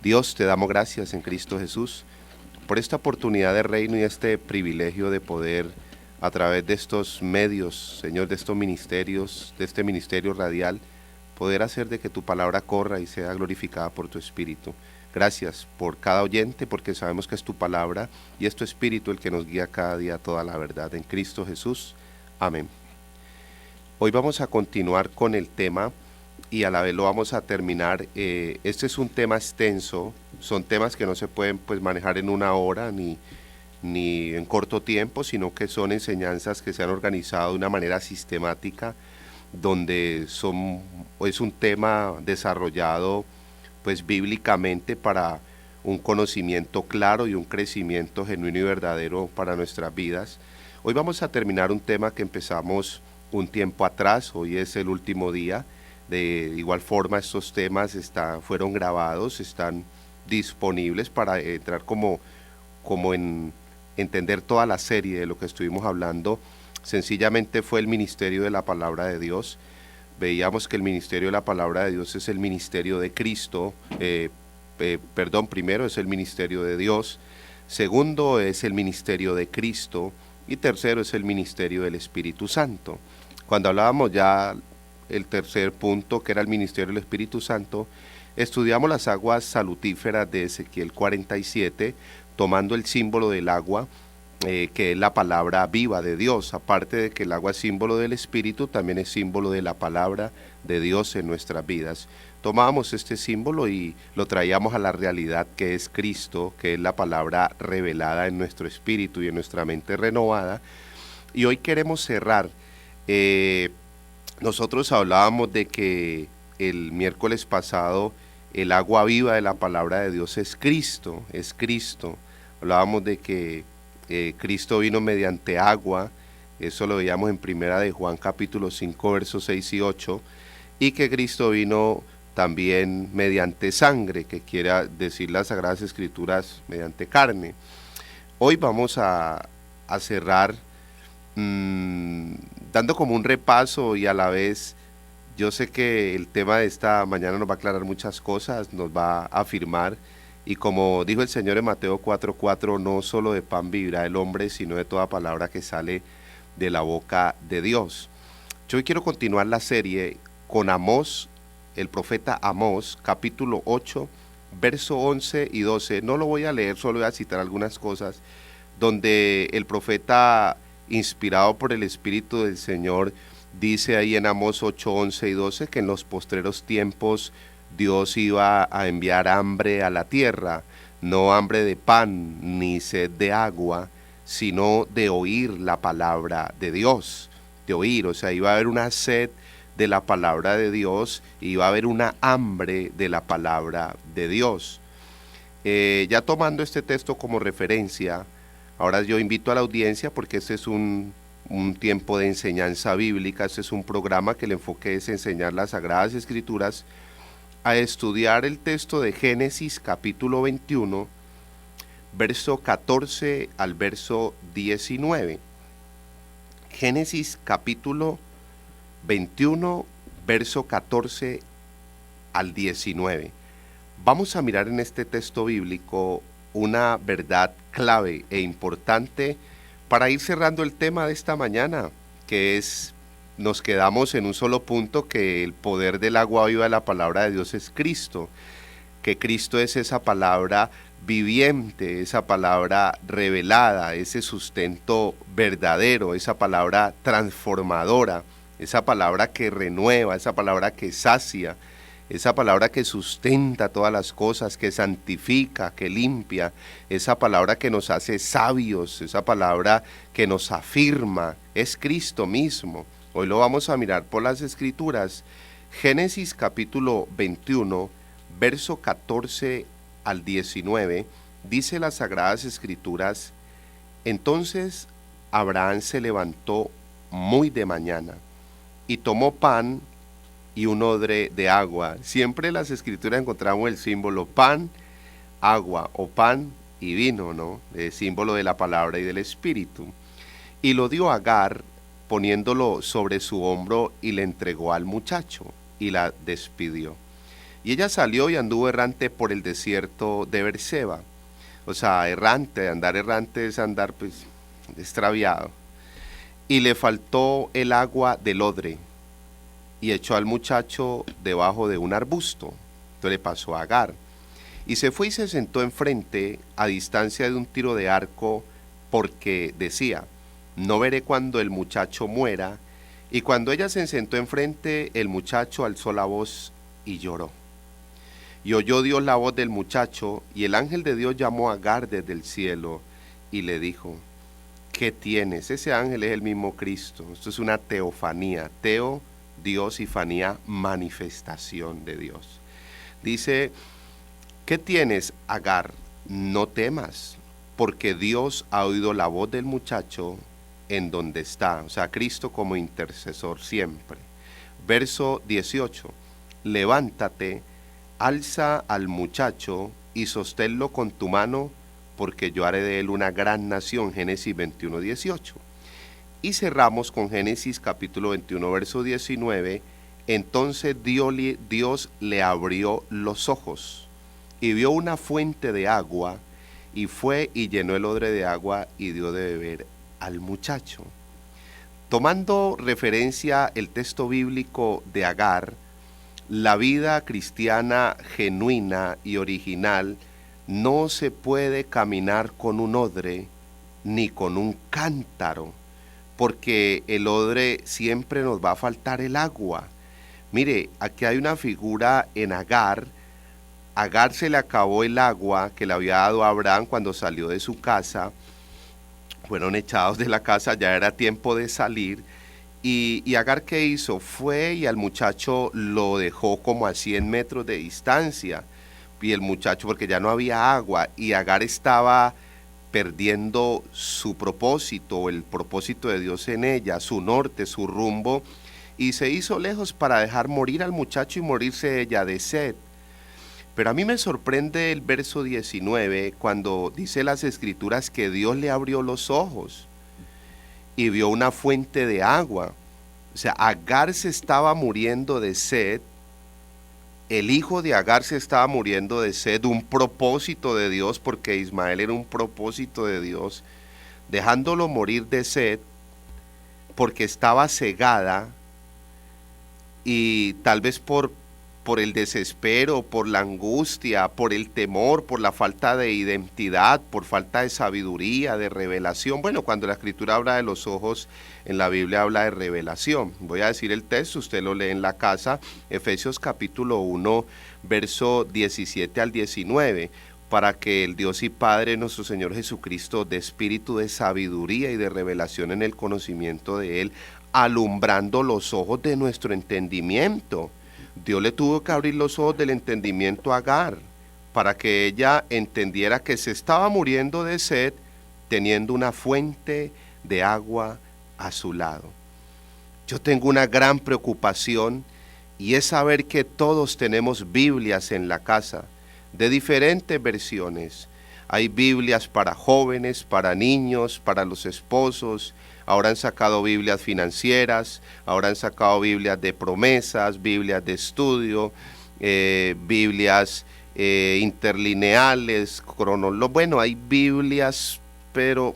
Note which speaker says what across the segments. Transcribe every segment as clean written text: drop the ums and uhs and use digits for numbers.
Speaker 1: Dios, te damos gracias en Cristo Jesús por esta oportunidad de reino y este privilegio de poder, a través de estos medios, Señor, de estos ministerios, de este ministerio radial, poder hacer de que tu palabra corra y sea glorificada por tu Espíritu. Gracias por cada oyente, porque sabemos que es tu palabra y es tu Espíritu el que nos guía cada día a toda la verdad. En Cristo Jesús. Amén. Hoy vamos a continuar con el tema y a la vez lo vamos a terminar. Este es un tema extenso, son temas que no se pueden manejar en una hora ni en corto tiempo, sino que son enseñanzas que se han organizado de una manera sistemática, donde es un tema desarrollado bíblicamente para un conocimiento claro y un crecimiento genuino y verdadero para nuestras vidas. Hoy vamos a terminar un tema que empezamos un tiempo atrás, hoy es el último día. De igual forma, estos temas fueron grabados, están disponibles para entrar como en entender toda la serie de lo que estuvimos hablando. Sencillamente fue el ministerio de la palabra de Dios. Veíamos que el ministerio de la palabra de Dios es el ministerio de Cristo. Primero es el ministerio de Dios, segundo es el ministerio de Cristo y tercero es el ministerio del Espíritu Santo. Cuando hablábamos ya el tercer punto, que era el ministerio del Espíritu Santo, estudiamos las aguas salutíferas de Ezequiel 47, tomando el símbolo del agua, que es la palabra viva de Dios. Aparte de que el agua es símbolo del Espíritu, también es símbolo de la palabra de Dios en nuestras vidas. Tomábamos este símbolo y lo traíamos a la realidad que es Cristo, que es la palabra revelada en nuestro espíritu y en nuestra mente renovada. Y hoy queremos cerrar. Nosotros hablábamos de que el miércoles pasado el agua viva de la palabra de Dios es Cristo, es Cristo. Hablábamos de que Cristo vino mediante agua, eso lo veíamos en primera de Juan capítulo 5 versos 6 y 8, y que Cristo vino también mediante sangre, que quiere decir las Sagradas Escrituras mediante carne. Hoy vamos a cerrar dando como un repaso y a la vez yo sé que el tema de esta mañana nos va a aclarar muchas cosas, nos va a afirmar, y como dijo el Señor en Mateo 4:4, no solo de pan vivirá el hombre, sino de toda palabra que sale de la boca de Dios. Yo hoy quiero continuar la serie con Amós, el profeta Amós, capítulo 8, verso 11 y 12. No lo voy a leer, solo voy a citar algunas cosas, donde el profeta, inspirado por el Espíritu del Señor, dice ahí en Amós 8, 11 y 12 que en los postreros tiempos Dios iba a enviar hambre a la tierra, no hambre de pan ni sed de agua, sino de oír la palabra de Dios, de oír, o sea, iba a haber una sed de la palabra de Dios y iba a haber una hambre de la palabra de Dios. Ya tomando este texto como referencia, ahora yo invito a la audiencia, porque este es un tiempo de enseñanza bíblica, este es un programa que el enfoque es enseñar las Sagradas Escrituras, a estudiar el texto de Génesis capítulo 21, verso 14 al verso 19. Génesis capítulo 21, verso 14 al 19. Vamos a mirar en este texto bíblico una verdad clave e importante para ir cerrando el tema de esta mañana, que es, nos quedamos en un solo punto, que el poder del agua viva de la palabra de Dios es Cristo, que Cristo es esa palabra viviente, esa palabra revelada, ese sustento verdadero, esa palabra transformadora, esa palabra que renueva, esa palabra que sacia, esa palabra que sustenta todas las cosas, que santifica, que limpia, esa palabra que nos hace sabios, esa palabra que nos afirma, es Cristo mismo. Hoy lo vamos a mirar por las Escrituras. Génesis capítulo 21, verso 14 al 19, dice las Sagradas Escrituras: entonces Abraham se levantó muy de mañana y tomó pan y un odre de agua. Siempre en las Escrituras encontramos el símbolo pan, agua, o pan y vino, ¿no? El símbolo de la palabra y del Espíritu. Y lo dio a Agar, poniéndolo sobre su hombro, y le entregó al muchacho, y la despidió. Y ella salió y anduvo errante por el desierto de Berseba. O sea, errante, andar errante es andar pues extraviado. Y le faltó el agua del odre, y echó al muchacho debajo de un arbusto. Entonces le pasó a Agar. Y se fue y se sentó enfrente, a distancia de un tiro de arco, porque decía, no veré cuando el muchacho muera. Y cuando ella se sentó enfrente, el muchacho alzó la voz y lloró. Y oyó Dios la voz del muchacho, y el ángel de Dios llamó a Agar desde el cielo, y le dijo, ¿qué tienes? Ese ángel es el mismo Cristo. Esto es una teofanía. Teo, Dios, y fanía, manifestación de Dios. Dice, ¿qué tienes, Agar? No temas, porque Dios ha oído la voz del muchacho en donde está. O sea, Cristo como intercesor siempre. Verso 18. Levántate, alza al muchacho y sosténlo con tu mano, porque yo haré de él una gran nación. Génesis 21, 18. Y cerramos con Génesis capítulo 21, verso 19. Entonces Dios le abrió los ojos y vio una fuente de agua, y fue y llenó el odre de agua y dio de beber al muchacho. Tomando referencia el texto bíblico de Agar, la vida cristiana genuina y original no se puede caminar con un odre ni con un cántaro, porque el odre siempre nos va a faltar el agua. Mire, aquí hay una figura en Agar. Agar se le acabó el agua que le había dado a Abraham cuando salió de su casa. Fueron echados de la casa, ya era tiempo de salir. Y Agar, ¿qué hizo? Fue y al muchacho lo dejó como a 100 metros de distancia. Y el muchacho, porque ya no había agua, y Agar estaba perdiendo su propósito, el propósito de Dios en ella, su norte, su rumbo, y se hizo lejos para dejar morir al muchacho y morirse ella de sed. Pero a mí me sorprende el verso 19, cuando dice las escrituras que Dios le abrió los ojos y vio una fuente de agua. O sea, Agar se estaba muriendo de sed, el hijo de Agar se estaba muriendo de sed, un propósito de Dios, porque Ismael era un propósito de Dios, dejándolo morir de sed porque estaba cegada, y tal vez por el desespero, por la angustia, por el temor, por la falta de identidad, por falta de sabiduría, de revelación. Bueno, cuando la Escritura habla de los ojos, en la Biblia habla de revelación. Voy a decir el texto, usted lo lee en la casa, Efesios capítulo 1, verso 17 al 19, para que el Dios y Padre nuestro Señor Jesucristo dé espíritu de sabiduría y de revelación en el conocimiento de Él, alumbrando los ojos de nuestro entendimiento. Dios le tuvo que abrir los ojos del entendimiento a Agar, para que ella entendiera que se estaba muriendo de sed, teniendo una fuente de agua a su lado. Yo tengo una gran preocupación, y es saber que todos tenemos Biblias en la casa, de diferentes versiones. Hay Biblias para jóvenes, para niños, para los esposos. Ahora han sacado Biblias financieras, ahora han sacado Biblias de promesas, Biblias de estudio, Biblias interlineales, bueno, hay Biblias, pero...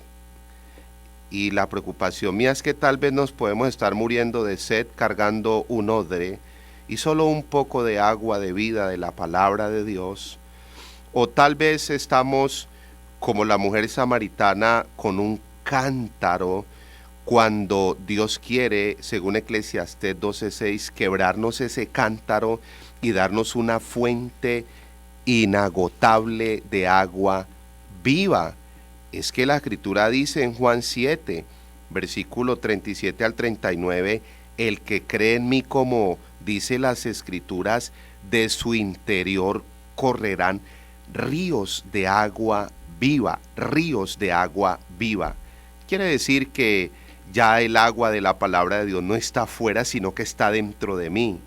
Speaker 1: Y la preocupación mía es que tal vez nos podemos estar muriendo de sed cargando un odre y solo un poco de agua de vida de la palabra de Dios. O tal vez estamos como la mujer samaritana con un cántaro, cuando Dios quiere, según Eclesiastés 12:6, quebrarnos ese cántaro y darnos una fuente inagotable de agua viva. Es que la Escritura dice en Juan 7, versículo 37 al 39, el que cree en mí, como dice las Escrituras, de su interior correrán ríos de agua viva, ríos de agua viva. Quiere decir que ya el agua de la palabra de Dios no está afuera, sino que está dentro de mí.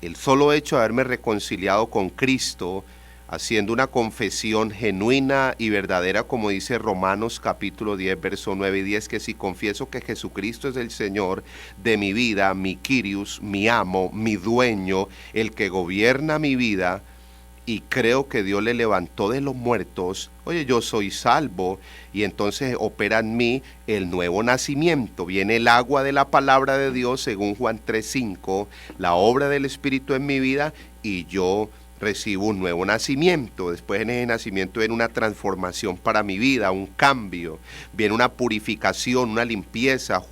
Speaker 1: El solo hecho de haberme reconciliado con Cristo haciendo una confesión genuina y verdadera, como dice Romanos capítulo 10, verso 9 y 10, que si confieso que Jesucristo es el Señor de mi vida, mi Kyrios, mi amo, mi dueño, el que gobierna mi vida, y creo que Dios le levantó de los muertos, oye, yo soy salvo, y entonces opera en mí el nuevo nacimiento. Viene el agua de la palabra de Dios, según Juan 3:5, la obra del Espíritu en mi vida, y yo recibo un nuevo nacimiento. Después en ese nacimiento viene una transformación para mi vida, un cambio, viene una purificación, una limpieza.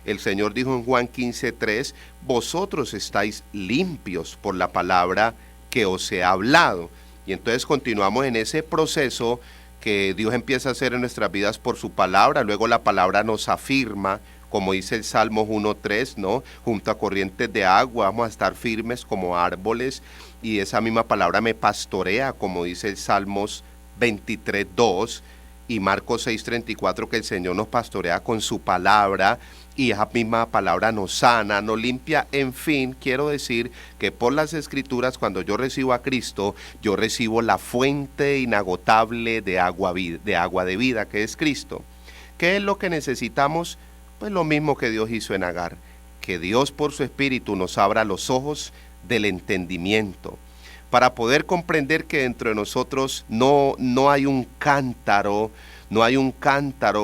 Speaker 1: El Señor dijo en Juan 15:3, vosotros estáis limpios por la palabra que os he hablado. Y entonces continuamos en ese proceso que Dios empieza a hacer en nuestras vidas por su palabra. Luego la palabra nos afirma, como dice el Salmos 1:3, ¿no? Junto a corrientes de agua vamos a estar firmes como árboles, y esa misma palabra me pastorea, como dice el Salmos 23:2, y Marcos 6:34, que el Señor nos pastorea con su palabra, y esa misma palabra nos sana, nos limpia. En fin, quiero decir que por las Escrituras, cuando yo recibo a Cristo, yo recibo la fuente inagotable de agua de vida, que es Cristo. ¿Qué es lo que necesitamos? Pues lo mismo que Dios hizo en Agar, que Dios por su Espíritu nos abra los ojos del entendimiento, para poder comprender que dentro de nosotros no hay un cántaro,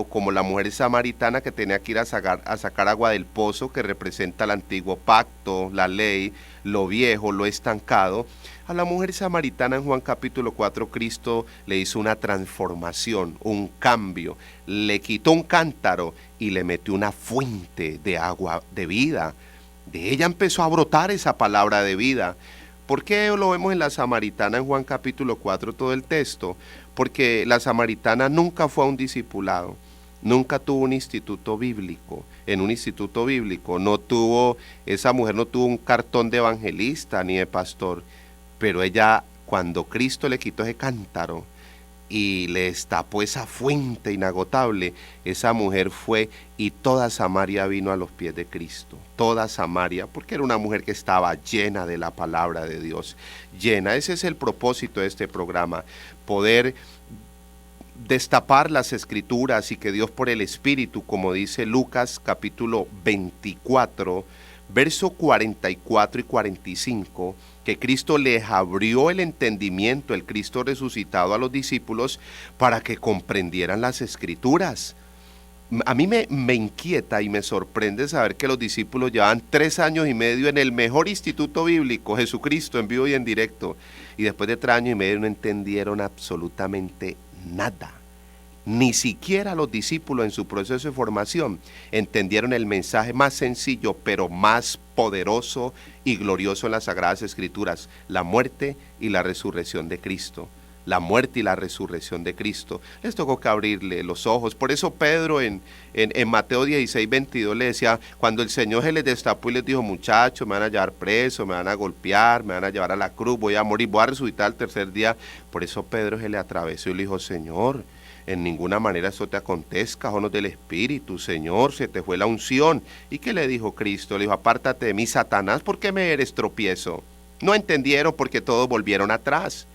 Speaker 1: como la mujer samaritana que tenía que ir a sacar agua del pozo, que representa el antiguo pacto, la ley, lo viejo, lo estancado. A la mujer samaritana en Juan capítulo 4, Cristo le hizo una transformación, un cambio, le quitó un cántaro y le metió una fuente de agua de vida. De ella empezó a brotar esa palabra de vida. ¿Por qué lo vemos en la samaritana en Juan capítulo 4 todo el texto? Porque la samaritana nunca fue a un discipulado, nunca tuvo un instituto bíblico. En un instituto bíblico esa mujer no tuvo un cartón de evangelista ni de pastor, pero ella, cuando Cristo le quitó ese cántaro y le destapó esa fuente inagotable, esa mujer fue y toda Samaria vino a los pies de Cristo. Toda Samaria, porque era una mujer que estaba llena de la palabra de Dios, llena. Ese es el propósito de este programa, poder destapar las Escrituras y que Dios por el Espíritu, como dice Lucas capítulo 24, verso 44 y 45, que Cristo les abrió el entendimiento, el Cristo resucitado, a los discípulos para que comprendieran las Escrituras. A mí me inquieta y me sorprende saber que los discípulos llevaban 3 años y medio en el mejor instituto bíblico, Jesucristo, en vivo y en directo, y después de 3 años y medio no entendieron absolutamente nada. Ni siquiera los discípulos en su proceso de formación entendieron el mensaje más sencillo, pero más poderoso y glorioso en las Sagradas Escrituras: la muerte y la resurrección de Cristo. La muerte y la resurrección de Cristo. Les tocó que abrirle los ojos. Por eso Pedro en Mateo 16:22 le decía, cuando el Señor se les destapó y les dijo, muchachos, me van a llevar preso, me van a golpear, me van a llevar a la cruz, voy a morir, voy a resucitar al tercer día. Por eso Pedro se le atravesó y le dijo, Señor, en ninguna manera eso te acontezca, jonos del Espíritu, Señor, se te fue la unción. ¿Y qué le dijo Cristo? Le dijo, apártate de mí, Satanás, ¿por qué me eres tropiezo? No entendieron porque todos volvieron atrás.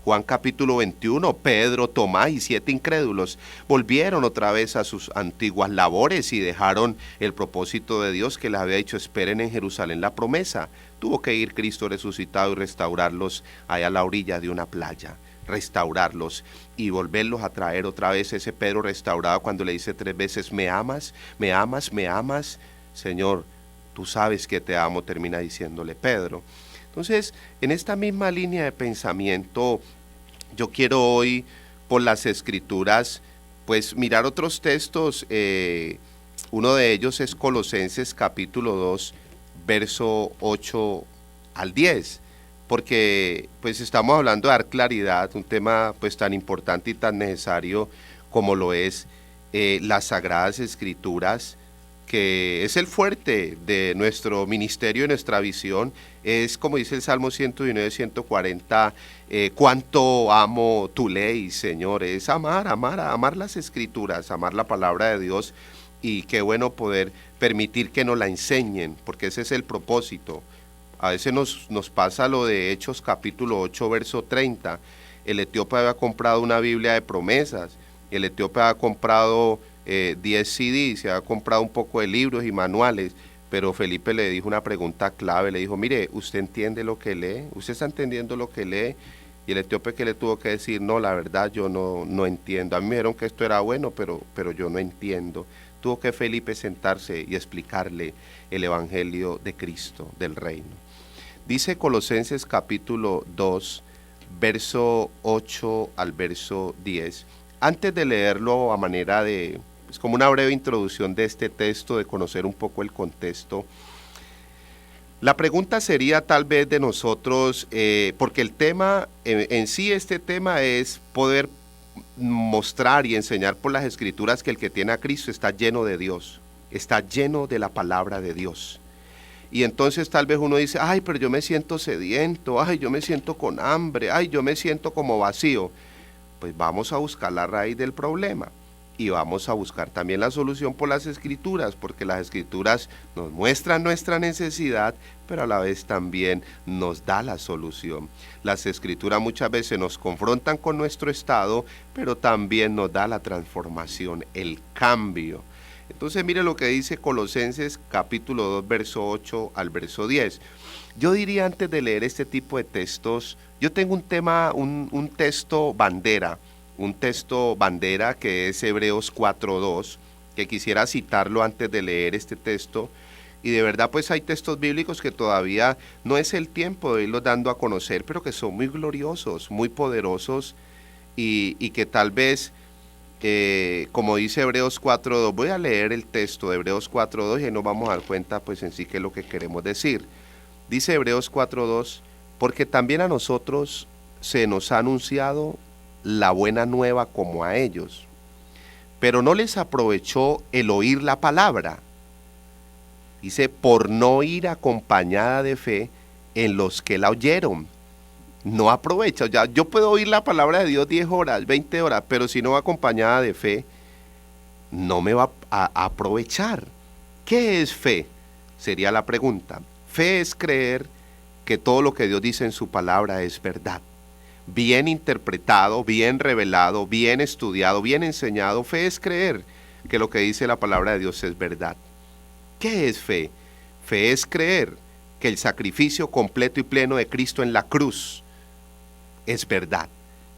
Speaker 1: Juan capítulo 21, Pedro, Tomás y 7 incrédulos volvieron otra vez a sus antiguas labores y dejaron el propósito de Dios que les había dicho, esperen en Jerusalén la promesa. Tuvo que ir Cristo resucitado y restaurarlos allá a la orilla de una playa, restaurarlos y volverlos a traer otra vez. Ese Pedro restaurado, cuando le dice 3 veces, ¿me amas? ¿Me amas? ¿Me amas? Señor, tú sabes que te amo, termina diciéndole Pedro. Entonces, en esta misma línea de pensamiento, yo quiero hoy, por las Escrituras, pues mirar otros textos. Uno de ellos es Colosenses capítulo 2, verso 8 al 10, porque pues estamos hablando de dar claridad, un tema pues tan importante y tan necesario como lo es las Sagradas Escrituras, que es el fuerte de nuestro ministerio y nuestra visión. Es como dice el Salmo 119, 140, cuánto amo tu ley, Señor. Es amar las Escrituras, amar la palabra de Dios, y qué bueno poder permitir que nos la enseñen, porque ese es el propósito. A veces nos pasa lo de Hechos capítulo 8, verso 30, el etíope había comprado una Biblia de promesas, el etíope había comprado 10 CDs, se había comprado un poco de libros y manuales, pero Felipe le dijo una pregunta clave, le dijo, mire, ¿usted entiende lo que lee? ¿Usted está entendiendo lo que lee? Y el etíope que le tuvo que decir, no, la verdad yo no entiendo. A mí me dijeron que esto era bueno, pero yo no entiendo. Tuvo que Felipe sentarse y explicarle el evangelio de Cristo, del reino. Dice Colosenses capítulo 2, verso 8 al verso 10. Antes de leerlo a manera de, pues como una breve introducción de este texto, de conocer un poco el contexto, la pregunta sería tal vez de nosotros, porque el tema, en sí este tema es poder mostrar y enseñar por las Escrituras que el que tiene a Cristo está lleno de Dios, está lleno de la palabra de Dios. Y entonces tal vez uno dice, ay, pero yo me siento sediento, ay, yo me siento con hambre, ay, yo me siento como vacío. Pues vamos a buscar la raíz del problema. Y vamos a buscar también la solución por las Escrituras, porque las Escrituras nos muestran nuestra necesidad, pero a la vez también nos da la solución. Las Escrituras muchas veces nos confrontan con nuestro estado, pero también nos da la transformación, el cambio. Entonces mire lo que dice Colosenses capítulo 2, verso 8 al verso 10. Yo diría antes de leer este tipo de textos, yo tengo un tema, un texto bandera, que es Hebreos 4:2, que quisiera citarlo antes de leer este texto. Y de verdad pues hay textos bíblicos que todavía no es el tiempo de irlos dando a conocer, pero que son muy gloriosos, muy poderosos y que tal vez, como dice Hebreos 4:2, voy a leer el texto de Hebreos 4:2 y nos vamos a dar cuenta pues en sí qué es lo que queremos decir. Dice Hebreos 4:2, porque también a nosotros se nos ha anunciado la buena nueva como a ellos, pero no les aprovechó el oír la palabra. Dice, por no ir acompañada de fe en los que la oyeron. No aprovecha, ya yo puedo oír la palabra de Dios 10 horas, 20 horas, pero si no va acompañada de fe, no me va a aprovechar. ¿Qué es fe? Sería la pregunta. Fe es creer que todo lo que Dios dice en su palabra es verdad. Bien interpretado, bien revelado, bien estudiado, bien enseñado. Fe es creer que lo que dice la palabra de Dios es verdad. ¿Qué es fe? Fe es creer que el sacrificio completo y pleno de Cristo en la cruz es verdad.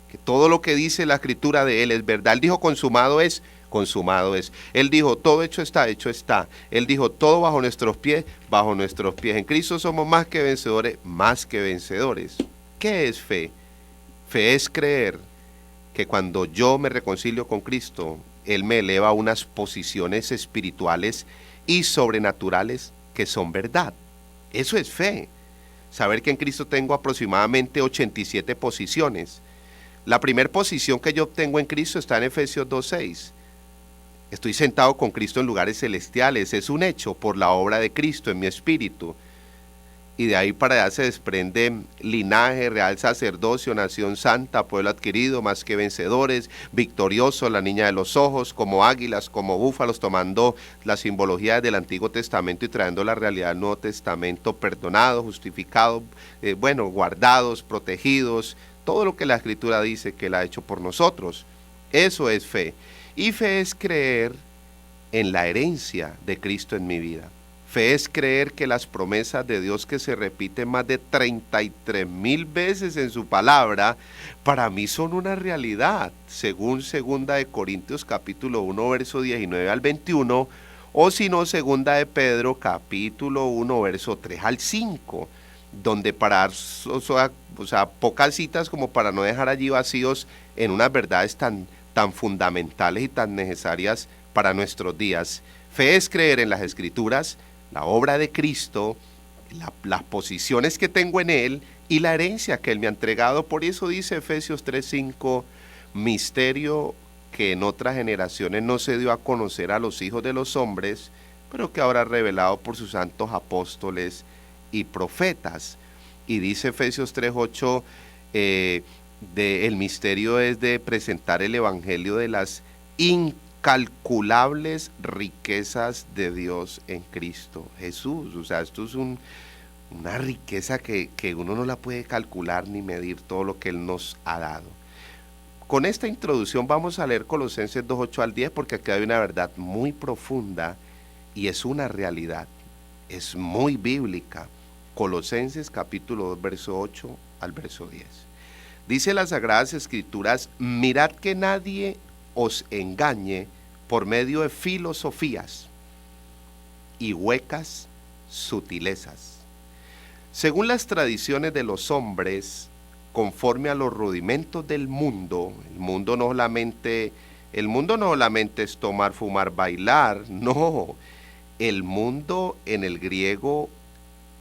Speaker 1: Que todo lo que dice la Escritura de Él es verdad. Él dijo consumado es, consumado es. Él dijo todo hecho está, hecho está. Él dijo todo bajo nuestros pies, bajo nuestros pies. En Cristo somos más que vencedores, más que vencedores. ¿Qué es fe? Fe es creer que cuando yo me reconcilio con Cristo, Él me eleva a unas posiciones espirituales y sobrenaturales que son verdad. Eso es fe. Saber que en Cristo tengo aproximadamente 87 posiciones. La primera posición que yo obtengo en Cristo está en Efesios 2:6. Estoy sentado con Cristo en lugares celestiales. Es un hecho por la obra de Cristo en mi espíritu. Y de ahí para allá se desprende linaje, real sacerdocio, nación santa, pueblo adquirido, más que vencedores, victorioso, la niña de los ojos, como águilas, como búfalos, tomando la simbología del Antiguo Testamento y trayendo la realidad del Nuevo Testamento, perdonados, justificados, guardados, protegidos, todo lo que la Escritura dice que Él ha hecho por nosotros. Eso es fe. Y fe es creer en la herencia de Cristo en mi vida. Fe es creer que las promesas de Dios que se repiten más de 33,000 veces en su palabra, para mí son una realidad, según 2 Corintios capítulo 1, verso 19 al 21, o si no, 2 Pedro capítulo 1, verso 3 al 5, donde para dar pocas citas como para no dejar allí vacíos en unas verdades tan fundamentales y tan necesarias para nuestros días. Fe es creer en las Escrituras, la obra de Cristo, las posiciones que tengo en Él y la herencia que Él me ha entregado. Por eso dice Efesios 3:5, misterio que en otras generaciones no se dio a conocer a los hijos de los hombres, pero que ahora revelado por sus santos apóstoles y profetas. Y dice Efesios 3:8, el misterio es de presentar el evangelio de las incalculables riquezas de Dios en Cristo Jesús. O sea, esto es una riqueza que uno no la puede calcular ni medir todo lo que Él nos ha dado. Con esta introducción vamos a leer Colosenses 2:8 al 10 porque aquí hay una verdad muy profunda y es una realidad, es muy bíblica. Colosenses capítulo 2 verso 8 al verso 10. Dice las Sagradas Escrituras: mirad que nadie os engañe por medio de filosofías y huecas sutilezas, según las tradiciones de los hombres, conforme a los rudimentos del mundo. El mundo no solamente es tomar, fumar, bailar, no. El mundo en el griego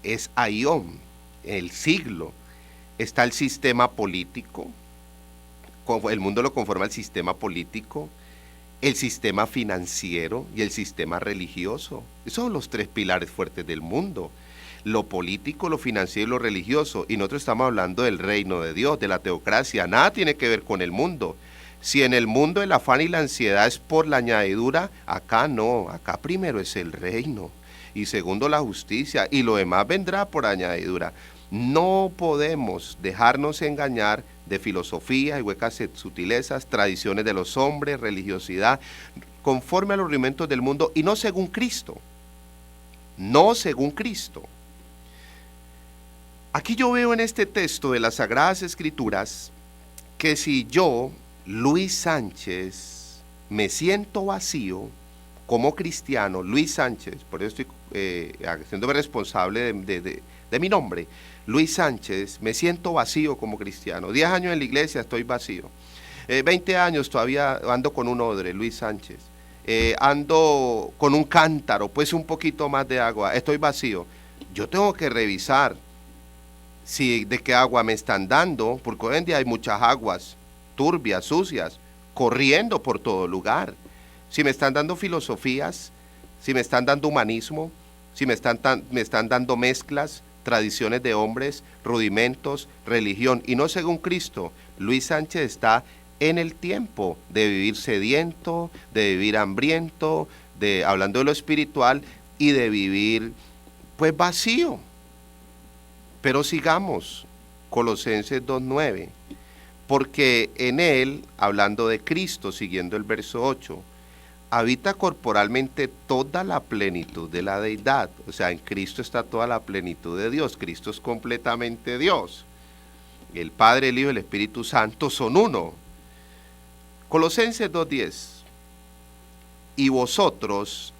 Speaker 1: es aion, el siglo. Está el sistema político, el mundo lo conforma el sistema político, el sistema financiero y el sistema religioso. Esos son los tres pilares fuertes del mundo: lo político, lo financiero y lo religioso. Y nosotros estamos hablando del reino de Dios, de la teocracia. Nada tiene que ver con el mundo. Si en el mundo el afán y la ansiedad es por la añadidura, acá no, acá primero es el reino y segundo la justicia, y lo demás vendrá por añadidura. No podemos dejarnos engañar de filosofía y huecas sutilezas, tradiciones de los hombres, religiosidad, conforme a los rudimentos del mundo y no según Cristo. No según Cristo. Aquí yo veo en este texto de las Sagradas Escrituras que si yo, Luis Sánchez, me siento vacío como cristiano, Luis Sánchez, por eso estoy haciéndome responsable de mi nombre, Luis Sánchez, me siento vacío como cristiano. 10 años en la iglesia, estoy vacío. 20 años todavía ando con un odre, Luis Sánchez. Ando con un cántaro, pues un poquito más de agua, estoy vacío. Yo tengo que revisar si de qué agua me están dando, porque hoy en día hay muchas aguas turbias, sucias, corriendo por todo lugar. Si me están dando filosofías, si me están dando humanismo, si me están dando mezclas, tradiciones de hombres, rudimentos, religión, y no según Cristo, Luis Sánchez está en el tiempo de vivir sediento, de vivir hambriento, hablando de lo espiritual, y de vivir pues vacío. Pero sigamos, Colosenses 2:9, porque en él, hablando de Cristo, siguiendo el verso 8, habita corporalmente toda la plenitud de la deidad. O sea, en Cristo está toda la plenitud de Dios. Cristo es completamente Dios. El Padre, el Hijo y el Espíritu Santo son uno. Colosenses 2:10. Y vosotros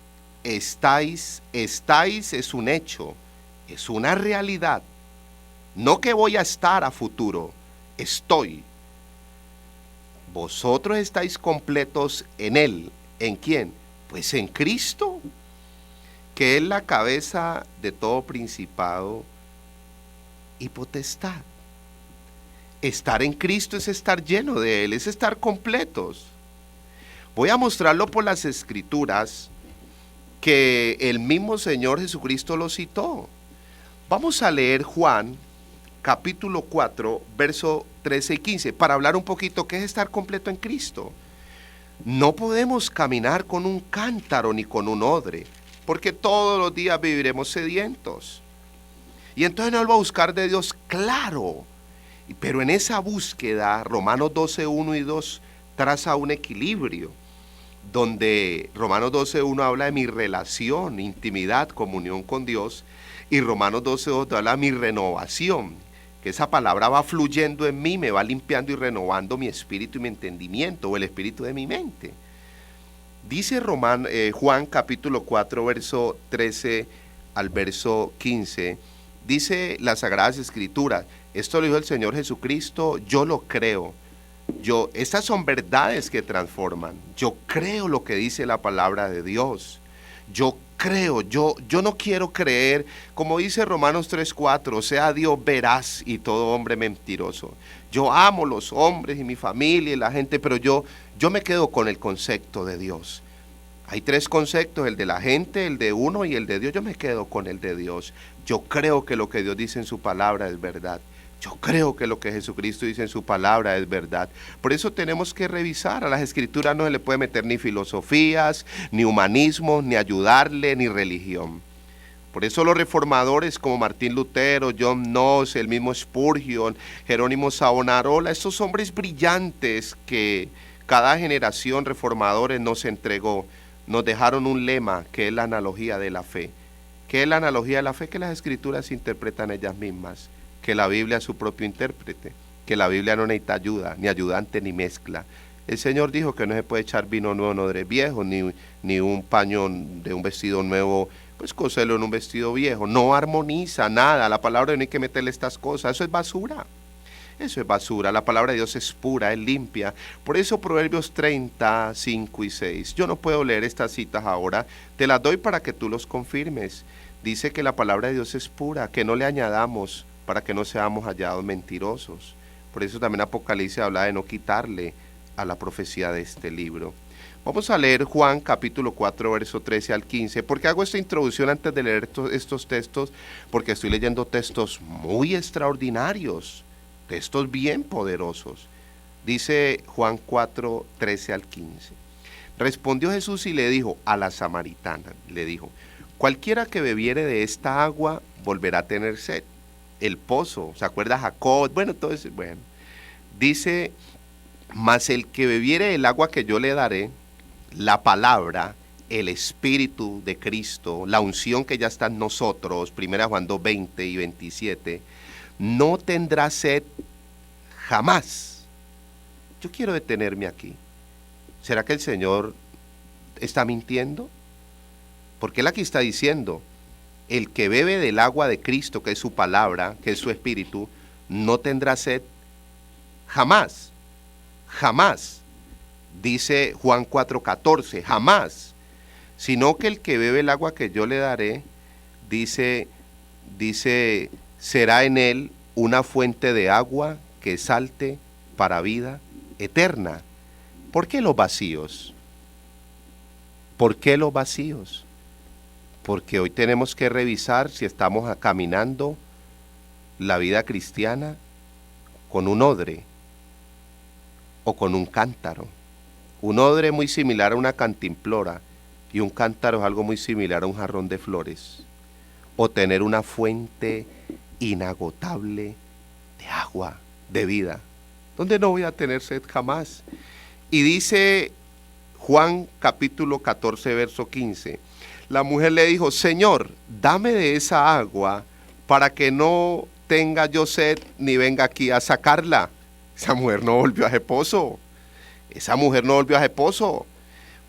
Speaker 1: estáis es un hecho, es una realidad. No que voy a estar a futuro, estoy. Vosotros estáis completos en Él. ¿En quién? Pues en Cristo, que es la cabeza de todo principado y potestad. Estar en Cristo es estar lleno de Él, es estar completos. Voy a mostrarlo por las Escrituras, que el mismo Señor Jesucristo lo citó. Vamos a leer Juan, capítulo 4, verso 13 y 15, para hablar un poquito qué es estar completo en Cristo. No podemos caminar con un cántaro ni con un odre, porque todos los días viviremos sedientos. Y entonces nos va a buscar de Dios, claro. Pero en esa búsqueda, Romanos 12, 1 y 2 traza un equilibrio, donde Romanos 12, 1 habla de mi relación, intimidad, comunión con Dios, y Romanos 12, 2 habla de mi renovación, que esa palabra va fluyendo en mí, me va limpiando y renovando mi espíritu y mi entendimiento, o el espíritu de mi mente. Dice Juan capítulo 4, verso 13 al verso 15, dice las Sagradas Escrituras, esto lo dijo el Señor Jesucristo, yo lo creo. Estas son verdades que transforman. Yo creo lo que dice la palabra de Dios. Yo creo, yo no quiero creer, como dice Romanos 3:4, sea Dios veraz y todo hombre mentiroso. Yo amo los hombres y mi familia y la gente, pero yo me quedo con el concepto de Dios. Hay tres conceptos, el de la gente, el de uno y el de Dios. Yo me quedo con el de Dios. Yo creo que lo que Dios dice en su palabra es verdad. Yo creo que lo que Jesucristo dice en su palabra es verdad. Por eso tenemos que revisar. A las Escrituras no se le puede meter ni filosofías, ni humanismo, ni ayudarle, ni religión. Por eso los reformadores como Martín Lutero, John Knox, el mismo Spurgeon, Jerónimo Savonarola, esos hombres brillantes que cada generación reformadores nos entregó, nos dejaron un lema que es la analogía de la fe. ¿Qué es la analogía de la fe? Que las escrituras interpretan ellas mismas, que la Biblia es su propio intérprete, que la Biblia no necesita ayuda, ni ayudante, ni mezcla. El Señor dijo que no se puede echar vino nuevo en odre viejo, ni un paño de un vestido nuevo, pues coserlo en un vestido viejo. No armoniza nada, la palabra no hay que meterle estas cosas, eso es basura. Eso es basura, la palabra de Dios es pura, es limpia. Por eso Proverbios 30, 5 y 6. Yo no puedo leer estas citas ahora, te las doy para que tú los confirmes. Dice que la palabra de Dios es pura, que no le añadamos para que no seamos hallados mentirosos. Por eso también Apocalipsis habla de no quitarle a la profecía de este libro. Vamos a leer Juan capítulo 4, verso 13 al 15. ¿Por qué hago esta introducción antes de leer estos textos? Porque estoy leyendo textos muy extraordinarios, textos bien poderosos. Dice Juan 4, 13 al 15. Respondió Jesús y le dijo a la samaritana, le dijo, cualquiera que bebiere de esta agua volverá a tener sed. El pozo, ¿se acuerda Jacob? Bueno, todo eso, bueno. Dice, mas el que bebiere el agua que yo le daré, la palabra, el Espíritu de Cristo, la unción que ya está en nosotros, 1 Juan 2, 20 y 27, no tendrá sed jamás. Yo quiero detenerme aquí. ¿Será que el Señor está mintiendo? Porque Él aquí está diciendo, el que bebe del agua de Cristo, que es su palabra, que es su Espíritu, no tendrá sed jamás. Jamás. Dice Juan 4:14, jamás. Sino que el que bebe el agua que yo le daré, dice, será en él una fuente de agua que salte para vida eterna. ¿Por qué los vacíos? ¿Por qué los vacíos? Porque hoy tenemos que revisar si estamos caminando la vida cristiana con un odre o con un cántaro. Un odre es muy similar a una cantimplora y un cántaro es algo muy similar a un jarrón de flores. O tener una fuente inagotable de agua, de vida, donde no voy a tener sed jamás. Y dice Juan capítulo 14, verso 15, la mujer le dijo, Señor, dame de esa agua para que no tenga yo sed ni venga aquí a sacarla. Esa mujer no volvió a ese pozo. Esa mujer no volvió a ese pozo,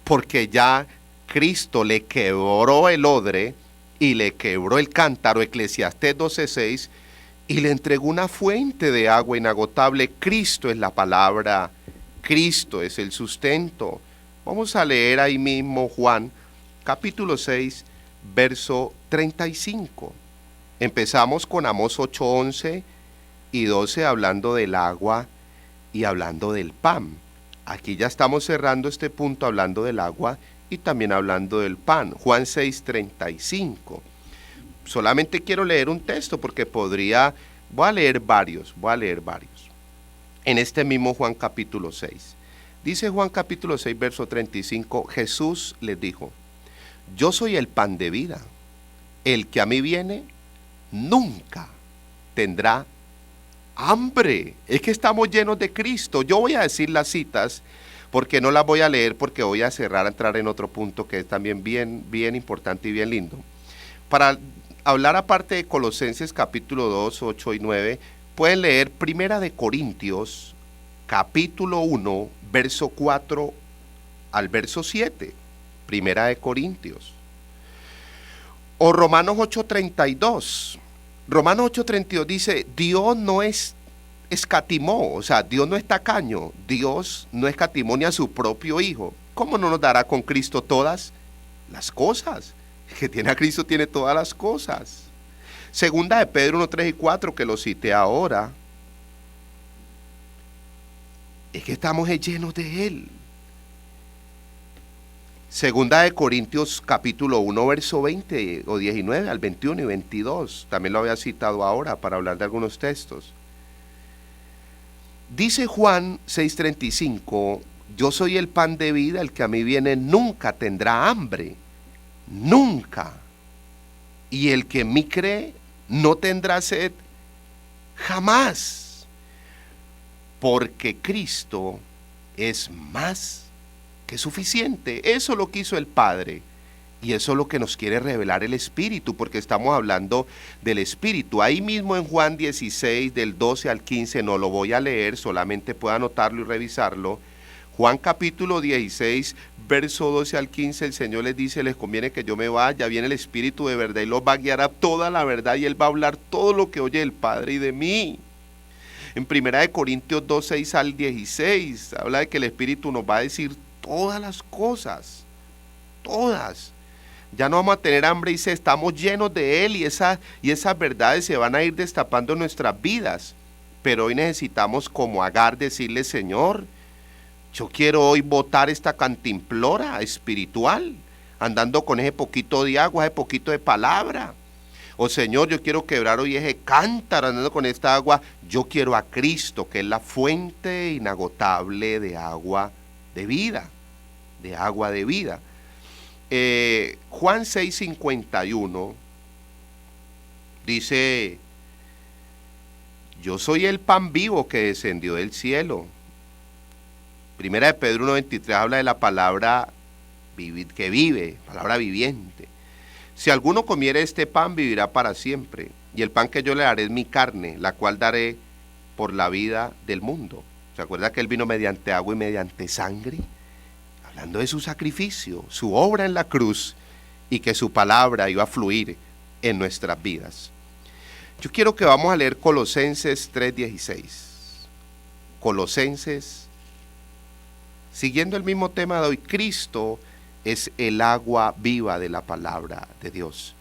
Speaker 1: porque ya Cristo le quebró el odre y le quebró el cántaro, Eclesiastés 12:6, y le entregó una fuente de agua inagotable. Cristo es la palabra, Cristo es el sustento. Vamos a leer ahí mismo Juan, capítulo 6, verso 35. Empezamos con Amós 8:11 y 12 hablando del agua y hablando del pan. Aquí ya estamos cerrando este punto hablando del agua y también hablando del pan. Juan 6:35. Solamente quiero leer un texto porque voy a leer varios. En este mismo Juan capítulo 6. Dice Juan capítulo 6, verso 35, Jesús les dijo, yo soy el pan de vida. El que a mí viene nunca tendrá hambre. Es que estamos llenos de Cristo. Yo voy a decir las citas porque no las voy a leer, porque voy a entrar en otro punto que es también bien importante y bien lindo. Para hablar aparte de Colosenses capítulo 2, 8 y 9, pueden leer Primera de Corintios capítulo 1, verso 4 al verso 7. Primera de Corintios. O Romanos 8:32. Romanos 8:32 dice, Dios no escatimó, o sea, Dios no es tacaño, Dios no escatimó ni a su propio Hijo. ¿Cómo no nos dará con Cristo todas las cosas? El que tiene a Cristo tiene todas las cosas. Segunda de Pedro 1, 3 y 4, que lo cité ahora, es que estamos llenos de Él. Segunda de Corintios capítulo 1, verso 20 o 19 al 21 y 22. También lo había citado ahora para hablar de algunos textos. Dice Juan 6:35, yo soy el pan de vida, el que a mí viene nunca tendrá hambre. Nunca. y el que en mí cree no tendrá sed jamás, porque Cristo es más que suficiente. Eso es lo que hizo el Padre. Y eso es lo que nos quiere revelar el Espíritu, porque estamos hablando del Espíritu. Ahí mismo en Juan 16, del 12 al 15, no lo voy a leer, solamente puedo anotarlo y revisarlo. Juan capítulo 16, verso 12 al 15, el Señor les dice: les conviene que yo me vaya, viene el Espíritu de verdad y los va a guiar a toda la verdad, y Él va a hablar todo lo que oye del Padre y de mí. En 1 Corintios 2, 6 al 16, habla de que el Espíritu nos va a decir todas las cosas, todas. Ya no vamos a tener hambre y sed, estamos llenos de Él, y esas verdades se van a ir destapando en nuestras vidas. Pero hoy necesitamos, como Agar, decirle: Señor, yo quiero hoy botar esta cantimplora espiritual, andando con ese poquito de agua, ese poquito de palabra. O Señor, yo quiero quebrar hoy ese cántaro andando con esta agua. Yo quiero a Cristo, que es la fuente inagotable de agua de vida, de agua de vida. Juan 6:51 dice: yo soy el pan vivo que descendió del cielo. Primera de Pedro 1:23 habla de la palabra que vive, palabra viviente. Si alguno comiere este pan, vivirá para siempre, y el pan que yo le daré es mi carne, la cual daré por la vida del mundo. ¿Se acuerda que Él vino mediante agua y mediante sangre? Hablando de su sacrificio, su obra en la cruz, y que su palabra iba a fluir en nuestras vidas. Yo quiero que vamos a leer Colosenses 3:16. Colosenses, siguiendo el mismo tema de hoy. Cristo es el agua viva de la palabra de Dios.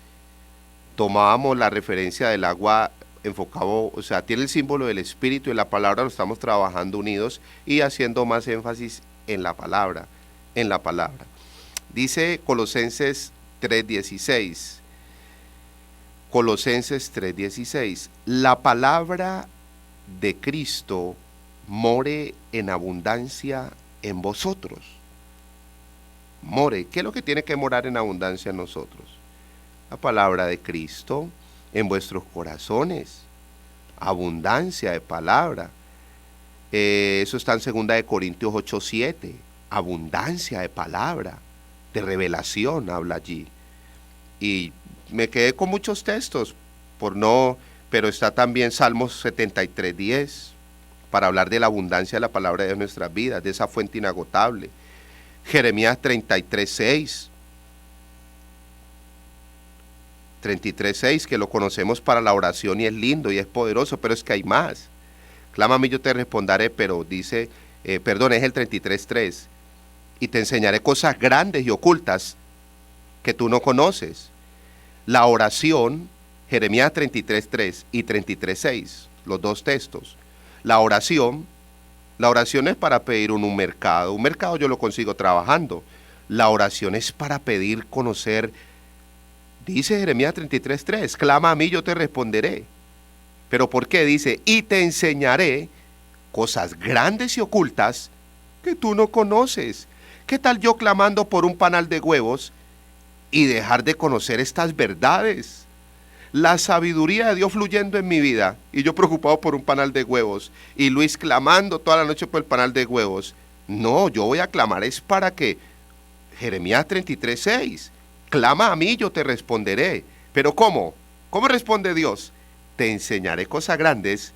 Speaker 1: Tomábamos la referencia del agua enfocado, o sea, tiene el símbolo del Espíritu, y la palabra lo estamos trabajando unidos y haciendo más énfasis en la palabra. Dice Colosenses 3:16. Colosenses 3:16. La palabra de Cristo more en abundancia en vosotros. More, ¿qué es lo que tiene que morar en abundancia en nosotros? La palabra de Cristo en vuestros corazones. Abundancia de palabra. Eso está en 2 Corintios 8:7. Abundancia de palabra, de revelación habla allí. Y me quedé con muchos textos, pero está también Salmos 73:10, para hablar de la abundancia de la palabra de Dios en nuestras vidas, de esa fuente inagotable. Jeremías 33:6, que lo conocemos para la oración y es lindo y es poderoso, pero es que hay más. Clama a mí, yo te responderé, pero dice, es el 33:3, y te enseñaré cosas grandes y ocultas que tú no conoces. La oración, Jeremías 33:3 y 33:6, los dos textos. La oración es para pedir un mercado. Un mercado yo lo consigo trabajando. La oración es para pedir, conocer. Dice Jeremías 33:3, clama a mí, yo te responderé. ¿Pero por qué? Dice, y te enseñaré cosas grandes y ocultas que tú no conoces. ¿Qué tal yo clamando por un panal de huevos y dejar de conocer estas verdades? La sabiduría de Dios fluyendo en mi vida, y yo preocupado por un panal de huevos, y Luis clamando toda la noche por el panal de huevos. No, yo voy a clamar es para que, Jeremías 33:6, clama a mí, yo te responderé. ¿Pero cómo? ¿Cómo responde Dios? Te enseñaré cosas grandes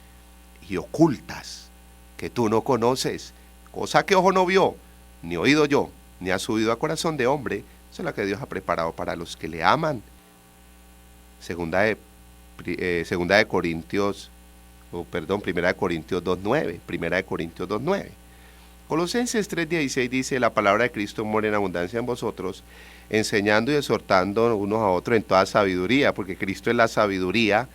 Speaker 1: y ocultas que tú no conoces, cosa que ojo no vio, ni oído yo, ni ha subido a corazón de hombre. Eso es lo que Dios ha preparado para los que le aman. Primera de Corintios 2:9. Colosenses 3:16 dice, la palabra de Cristo mora en abundancia en vosotros, enseñando y exhortando unos a otros en toda sabiduría, porque Cristo es la sabiduría.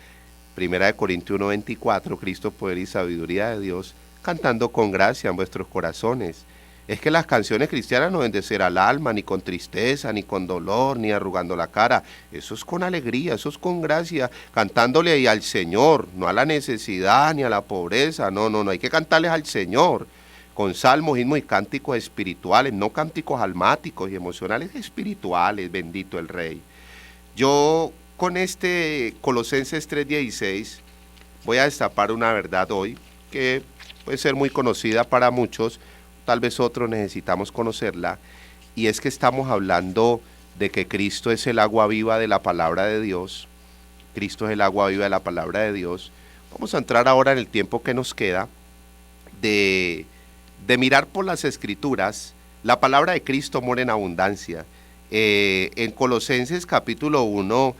Speaker 1: Primera de Corintios 1:24, Cristo, poder y sabiduría de Dios, cantando con gracia en vuestros corazones. Es que las canciones cristianas no deben de ser al alma, ni con tristeza, ni con dolor, ni arrugando la cara. Eso es con alegría, eso es con gracia, cantándole ahí al Señor, no a la necesidad, ni a la pobreza. No, hay que cantarles al Señor, con salmos, himnos y cánticos espirituales, no cánticos almáticos y emocionales, espirituales, bendito el Rey. Yo Con este Colosenses 3:16 voy a destapar una verdad hoy que puede ser muy conocida para muchos, tal vez otros necesitamos conocerla, y es que estamos hablando de que Cristo es el agua viva de la palabra de Dios. Cristo es el agua viva de la palabra de Dios. Vamos a entrar ahora en el tiempo que nos queda de mirar por las Escrituras. La palabra de Cristo mora en abundancia. En Colosenses capítulo 1,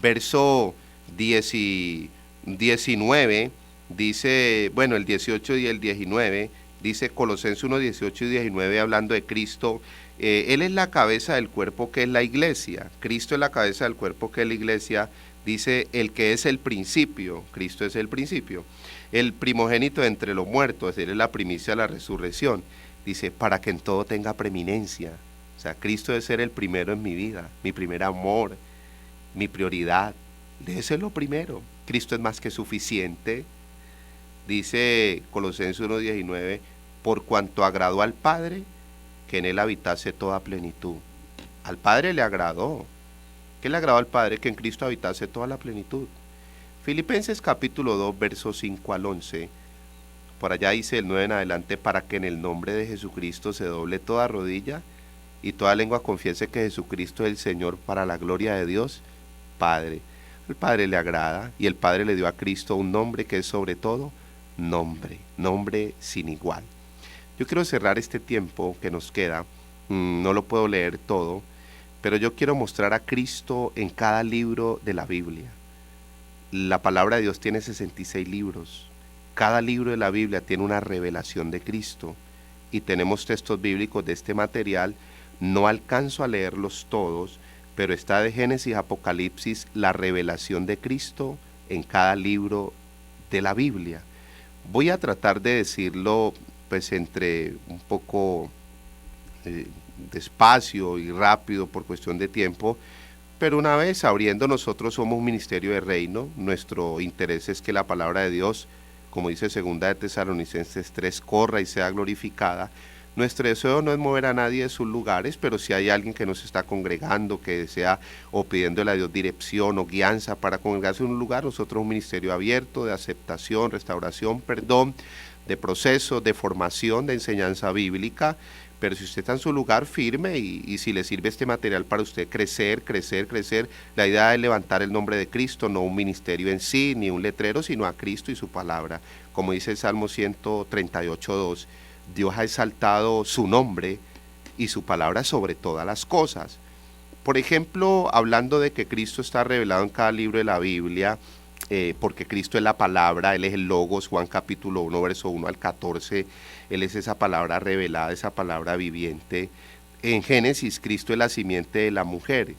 Speaker 1: verso 19, dice, bueno, el 18 y el 19, dice Colosenses 1, 18 y 19, hablando de Cristo. Él es la cabeza del cuerpo que es la iglesia. Cristo es la cabeza del cuerpo que es la iglesia. Dice el que es el principio, Cristo es el principio, el primogénito entre los muertos, Él es la primicia de la resurrección. Dice, para que en todo tenga preeminencia. O sea, Cristo debe ser el primero en mi vida, mi primer amor, mi prioridad. Debe ser lo primero. Cristo es más que suficiente. Dice Colosenses 1:19, por cuanto agradó al Padre, que en Él habitase toda plenitud. Al Padre le agradó. ¿Qué le agradó al Padre? Que en Cristo habitase toda la plenitud. Filipenses capítulo 2, versos 5 al 11. Por allá dice el 9 en adelante, para que en el nombre de Jesucristo se doble toda rodilla y toda lengua confiese que Jesucristo es el Señor, para la gloria de Dios Padre. El Padre le agrada y el Padre le dio a Cristo un nombre que es sobre todo nombre, nombre sin igual. Yo quiero cerrar este tiempo que nos queda, no lo puedo leer todo, pero yo quiero mostrar a Cristo en cada libro de la Biblia. La palabra de Dios tiene 66 libros. Cada libro de la Biblia tiene una revelación de Cristo y tenemos textos bíblicos de este material. No alcanzo a leerlos todos, pero está de Génesis a Apocalipsis la revelación de Cristo en cada libro de la Biblia. Voy a tratar de decirlo pues entre un poco despacio y rápido por cuestión de tiempo, pero una vez abriendo, nosotros somos un ministerio de reino. Nuestro interés es que la palabra de Dios, como dice 2 de Tesalonicenses 3, corra y sea glorificada. Nuestro deseo no es mover a nadie de sus lugares, pero si hay alguien que nos está congregando, que desea o pidiéndole a Dios dirección o guianza para congregarse en un lugar, nosotros un ministerio abierto de aceptación, restauración, perdón, de proceso, de formación, de enseñanza bíblica. Pero si usted está en su lugar, firme, y si le sirve este material para usted crecer, la idea es levantar el nombre de Cristo, no un ministerio en sí, ni un letrero, sino a Cristo y su palabra. Como dice el Salmo 138:2, Dios ha exaltado su nombre y su palabra sobre todas las cosas. Por ejemplo, hablando de que Cristo está revelado en cada libro de la Biblia, porque Cristo es la palabra, Él es el Logos, Juan capítulo 1, verso 1 al 14, Él es esa palabra revelada, esa palabra viviente. En Génesis, Cristo es la simiente de la mujer,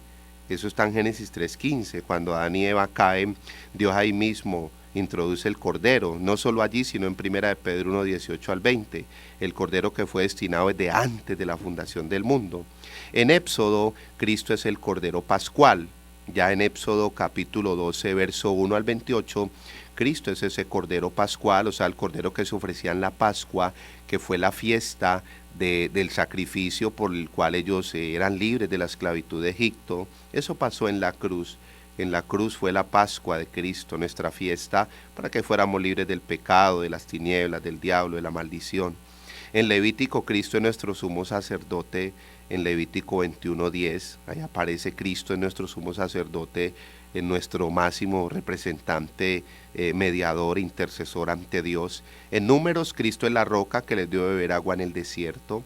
Speaker 1: eso está en Génesis 3:15, cuando Adán y Eva caen, Dios ahí mismo introduce el cordero, no solo allí, sino en 1 de Pedro 1:18 al 20, el cordero que fue destinado desde antes de la fundación del mundo. En Éxodo, Cristo es el cordero pascual. Ya en Éxodo capítulo 12, verso 1 al 28, Cristo es ese cordero pascual, o sea, el cordero que se ofrecía en la Pascua, que fue la fiesta del sacrificio por el cual ellos eran libres de la esclavitud de Egipto. Eso pasó en la cruz. En la cruz fue la Pascua de Cristo, nuestra fiesta, para que fuéramos libres del pecado, de las tinieblas, del diablo, de la maldición. En Levítico, Cristo es nuestro sumo sacerdote. En Levítico 21:10, ahí aparece Cristo en nuestro sumo sacerdote, en nuestro máximo representante, mediador, intercesor ante Dios. En Números, Cristo es la roca que les dio de beber agua en el desierto,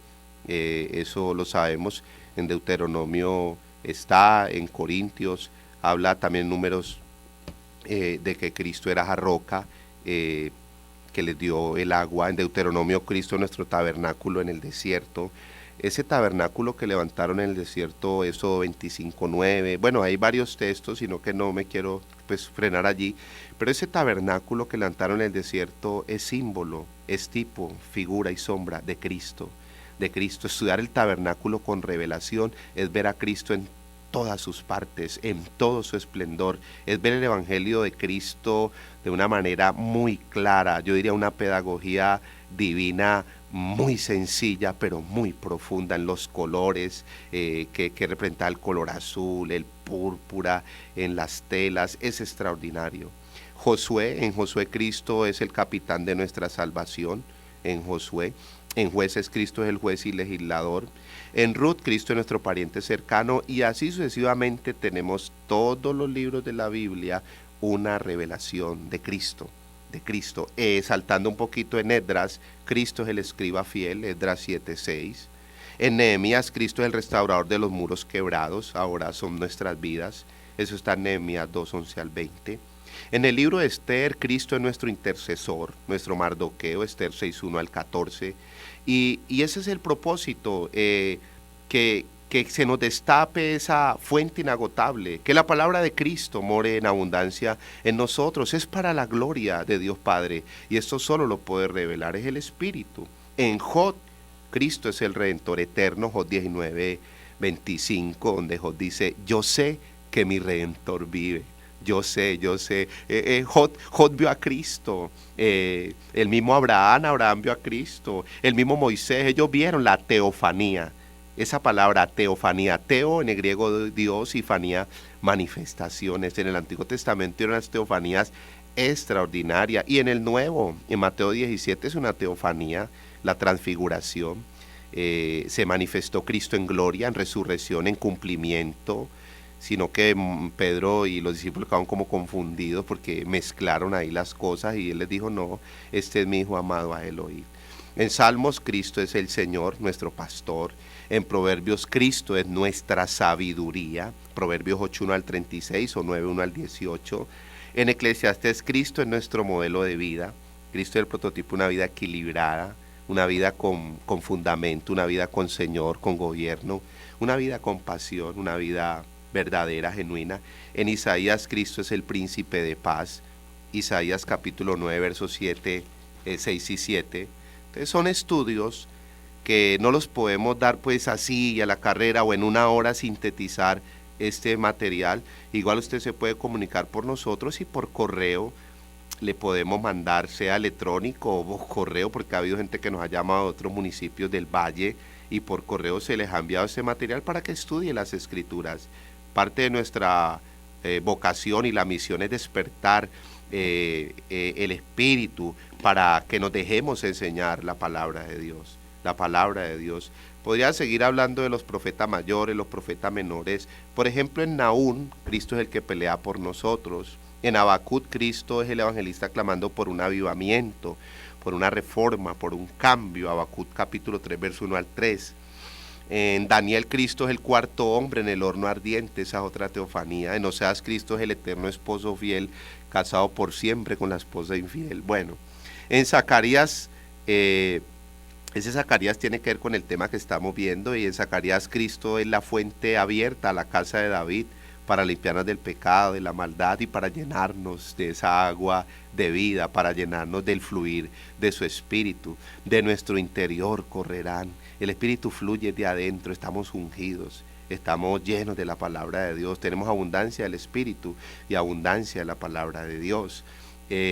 Speaker 1: eso lo sabemos. En Deuteronomio está, en Corintios habla también Números de que Cristo era esa roca que les dio el agua. En Deuteronomio, Cristo es nuestro tabernáculo en el desierto. Ese tabernáculo que levantaron en el desierto, Éxodo 25:9, bueno, hay varios textos, sino que no me quiero pues frenar allí, pero ese tabernáculo que levantaron en el desierto es símbolo, es tipo, figura y sombra de Cristo, de Cristo. Estudiar el tabernáculo con revelación es ver a Cristo en todas sus partes, en todo su esplendor, es ver el Evangelio de Cristo de una manera muy clara, yo diría una pedagogía divina, muy sencilla, pero muy profunda en los colores, que representa el color azul, el púrpura, en las telas, es extraordinario. Josué, en Josué Cristo es el capitán de nuestra salvación, en Josué. En Jueces Cristo es el juez y legislador. En Ruth Cristo es nuestro pariente cercano, y así sucesivamente tenemos todos los libros de la Biblia una revelación de Cristo. Saltando un poquito en Esdras, Cristo es el escriba fiel, Esdras 7:6. En Nehemías, Cristo es el restaurador de los muros quebrados, ahora son nuestras vidas. Eso está en Nehemías 2:11-20. En el libro de Esther, Cristo es nuestro intercesor, nuestro Mardoqueo, Esther 6:1-14. Y ese es el propósito, que se nos destape esa fuente inagotable, que la palabra de Cristo more en abundancia en nosotros. Es para la gloria de Dios Padre, y esto solo lo puede revelar es el Espíritu. En Job, Cristo es el Redentor eterno, Job 19:25, donde Job dice: yo sé que mi Redentor vive. Yo sé. Job vio a Cristo, el mismo Abraham vio a Cristo, el mismo Moisés, ellos vieron la teofanía. Esa palabra teofanía, teo en el griego Dios y fanía manifestaciones. En el Antiguo Testamento eran las teofanías extraordinarias, y en el Nuevo, en Mateo 17 es una teofanía, la transfiguración. Se manifestó Cristo en gloria, en resurrección, en cumplimiento, sino que Pedro y los discípulos quedaron como confundidos porque mezclaron ahí las cosas, y él les dijo: no, este es mi hijo amado, a él oíd. En Salmos, Cristo es el Señor, nuestro pastor. En Proverbios, Cristo es nuestra sabiduría, Proverbios 8:1-36 o 9:1-18. En Eclesiastés, Cristo es nuestro modelo de vida. Cristo es el prototipo de una vida equilibrada, una vida con fundamento, una vida con Señor, con gobierno, una vida con pasión, una vida verdadera, genuina. En Isaías, Cristo es el príncipe de paz, Isaías capítulo 9, versos 6 y 7. Entonces son estudios que no los podemos dar pues así y a la carrera o en una hora sintetizar este material. Igual usted se puede comunicar por nosotros, y por correo le podemos mandar, sea electrónico o por correo, porque ha habido gente que nos ha llamado de otros municipios del Valle y por correo se les ha enviado este material para que estudie las Escrituras. Parte de nuestra vocación y la misión es despertar el espíritu para que nos dejemos enseñar la palabra de Dios. La palabra de Dios. Podría seguir hablando de los profetas mayores, los profetas menores. Por ejemplo, en Nahum, Cristo es el que pelea por nosotros. En Habacuc, Cristo es el evangelista clamando por un avivamiento, por una reforma, por un cambio. Habacuc capítulo 3, verso 1-3. En Daniel, Cristo es el cuarto hombre en el horno ardiente, esa es otra teofanía. En Oseas, Cristo es el eterno esposo fiel, casado por siempre con la esposa infiel. Bueno, en Zacarías, ese Zacarías tiene que ver con el tema que estamos viendo, y en Zacarías Cristo es la fuente abierta a la casa de David para limpiarnos del pecado, de la maldad, y para llenarnos de esa agua de vida, para llenarnos del fluir de su espíritu. De nuestro interior correrán. El espíritu fluye de adentro, estamos ungidos, estamos llenos de la palabra de Dios, tenemos abundancia del espíritu y abundancia de la palabra de Dios.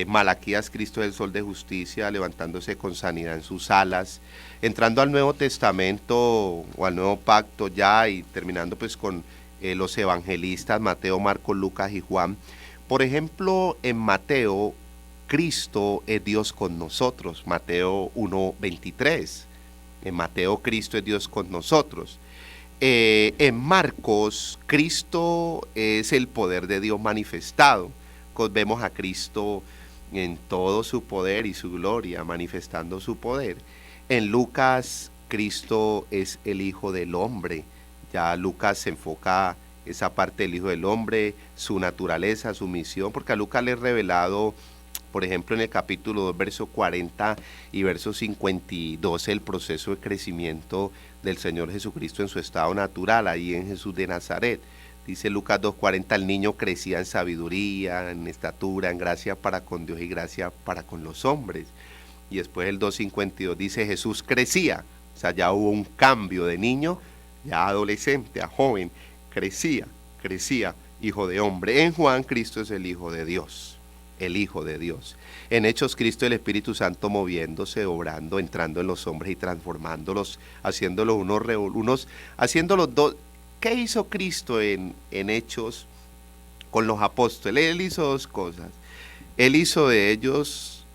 Speaker 1: Malaquías, Cristo es el sol de justicia, levantándose con sanidad en sus alas. Entrando al Nuevo Testamento o al Nuevo Pacto ya, y terminando pues con los evangelistas Mateo, Marcos, Lucas y Juan. Por ejemplo, en Mateo, Cristo es Dios con nosotros, Mateo 1:23. En Mateo, Cristo es Dios con nosotros. En Marcos, Cristo es el poder de Dios manifestado. Vemos a Cristo en todo su poder y su gloria, manifestando su poder. En Lucas, Cristo es el Hijo del Hombre. Ya Lucas se enfoca esa parte del Hijo del Hombre, su naturaleza, su misión, porque a Lucas le es revelado, por ejemplo, en el capítulo 2, verso 40 y verso 52, el proceso de crecimiento del Señor Jesucristo en su estado natural, ahí en Jesús de Nazaret. Dice Lucas 2:40, el niño crecía en sabiduría, en estatura, en gracia para con Dios y gracia para con los hombres. Y después el 2:52 dice, Jesús crecía, o sea, ya hubo un cambio de niño, ya adolescente, a joven, crecía, hijo de hombre. En Juan, Cristo es el Hijo de Dios. el Hijo de Dios. En Hechos, Cristo, el Espíritu Santo moviéndose, obrando, entrando en los hombres y transformándolos, haciéndolos haciéndolos dos. ¿Qué hizo Cristo en Hechos con los apóstoles? Él hizo dos cosas. Él hizo de ellos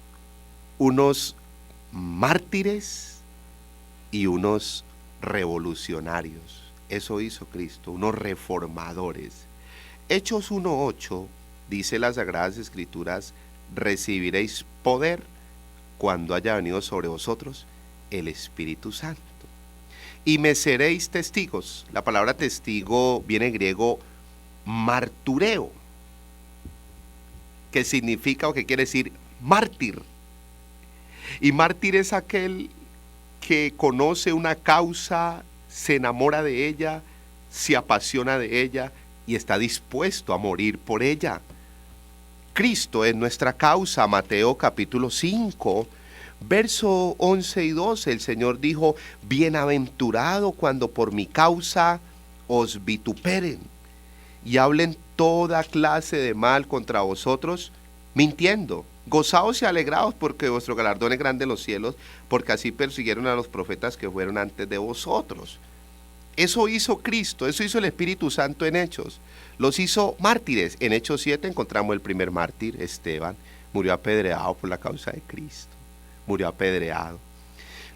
Speaker 1: unos mártires y unos revolucionarios. Eso hizo Cristo, unos reformadores. Hechos 1:8 dice las Sagradas Escrituras: recibiréis poder cuando haya venido sobre vosotros el Espíritu Santo. Y me seréis testigos. La palabra testigo viene en griego martureo, que significa o que quiere decir mártir. Y mártir es aquel que conoce una causa, se enamora de ella, se apasiona de ella y está dispuesto a morir por ella. Cristo es nuestra causa. Mateo capítulo 5, verso 11 y 12, el Señor dijo: bienaventurado cuando por mi causa os vituperen y hablen toda clase de mal contra vosotros, mintiendo. Gozaos y alegraos, porque vuestro galardón es grande en los cielos, porque así persiguieron a los profetas que fueron antes de vosotros. Eso hizo Cristo, eso hizo el Espíritu Santo en Hechos. Los hizo mártires. En Hechos 7 encontramos el primer mártir, Esteban. Murió apedreado por la causa de Cristo. Murió apedreado.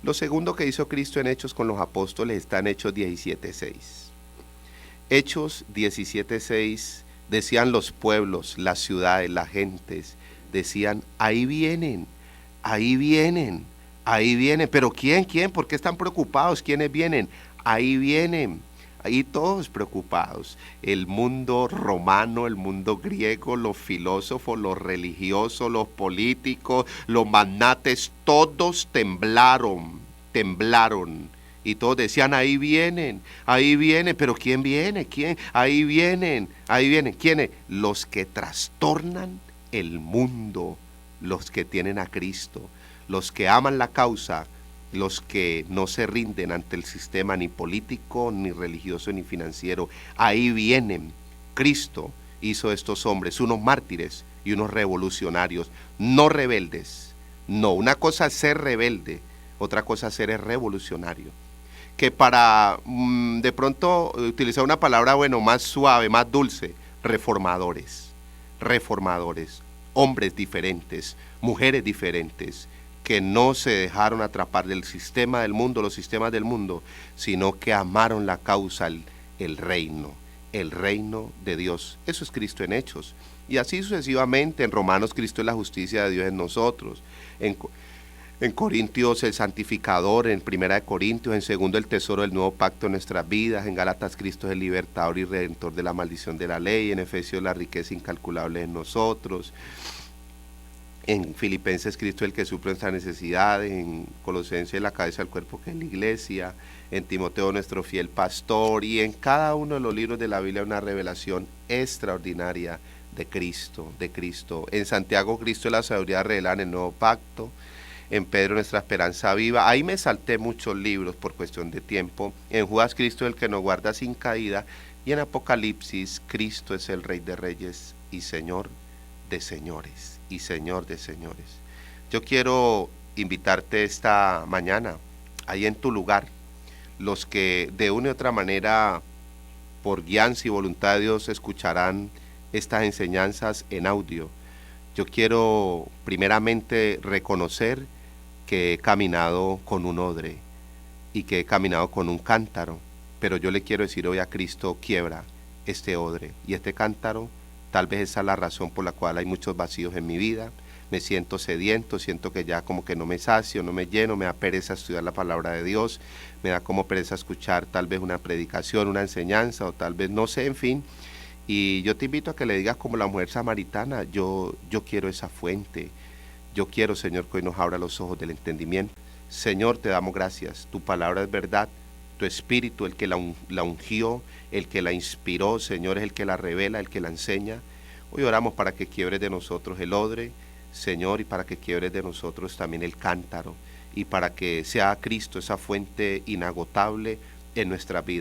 Speaker 1: Lo segundo que hizo Cristo en Hechos con los apóstoles está en Hechos 17:6. Hechos 17:6 decían los pueblos, las ciudades, las gentes, decían: ahí vienen, ahí vienen, ahí vienen. ¿Pero quién? ¿Por qué están preocupados? ¿Quiénes vienen? Ahí vienen, ahí todos preocupados. El mundo romano, el mundo griego, los filósofos, los religiosos, los políticos, los magnates, todos temblaron. Y todos decían: ahí vienen, pero ¿quién viene? ¿Quién? Ahí vienen. ¿Quiénes? Los que trastornan el mundo, los que tienen a Cristo, los que aman la causa, los que no se rinden ante el sistema ni político, ni religioso, ni financiero. Ahí vienen. Cristo hizo estos hombres unos mártires y unos revolucionarios, no rebeldes. No, una cosa es ser rebelde, otra cosa es ser revolucionario. Que para de pronto utilizar una palabra más suave, más dulce: reformadores, hombres diferentes, mujeres diferentes, que no se dejaron atrapar del sistema del mundo, los sistemas del mundo, sino que amaron la causa, el reino de Dios. Eso es Cristo en Hechos. Y así sucesivamente. En Romanos, Cristo es la justicia de Dios en nosotros. En Corintios, el santificador. En Primera de Corintios, en Segundo, el tesoro del nuevo pacto en nuestras vidas. En Gálatas, Cristo es el libertador y redentor de la maldición de la ley. En Efesios, la riqueza incalculable en nosotros. En Filipenses, Cristo es el que suple nuestras necesidades. En Colosenses, la cabeza del cuerpo, que es la iglesia. En Timoteo, nuestro fiel pastor. Y en cada uno de los libros de la Biblia una revelación extraordinaria de Cristo. En Santiago, Cristo es la sabiduría revelada en el nuevo pacto. En Pedro, nuestra esperanza viva. Ahí me salté muchos libros por cuestión de tiempo. En Judas, Cristo es el que nos guarda sin caída. Y en Apocalipsis, Cristo es el Rey de Reyes y Señor de señores. Yo quiero invitarte esta mañana, ahí en tu lugar, los que de una u otra manera, por guianza y voluntad de Dios, escucharán estas enseñanzas en audio. Yo quiero primeramente reconocer que he caminado con un odre y que he caminado con un cántaro, pero yo le quiero decir hoy a Cristo: quiebra este odre y este cántaro. Tal vez esa es la razón por la cual hay muchos vacíos en mi vida. Me siento sediento, siento que ya como que no me sacio, no me lleno, me da pereza estudiar la palabra de Dios, me da como pereza escuchar tal vez una predicación, una enseñanza, o tal vez no sé, en fin. Y yo te invito a que le digas como la mujer samaritana: yo quiero esa fuente. Yo quiero, Señor, que hoy nos abra los ojos del entendimiento. Señor, te damos gracias. Tu palabra es verdad. Tu Espíritu, el que la ungió, el que la inspiró, Señor, es el que la revela, el que la enseña. Hoy oramos para que quiebres de nosotros el odre, Señor, y para que quiebres de nosotros también el cántaro, y para que sea Cristo esa fuente inagotable en nuestra vida.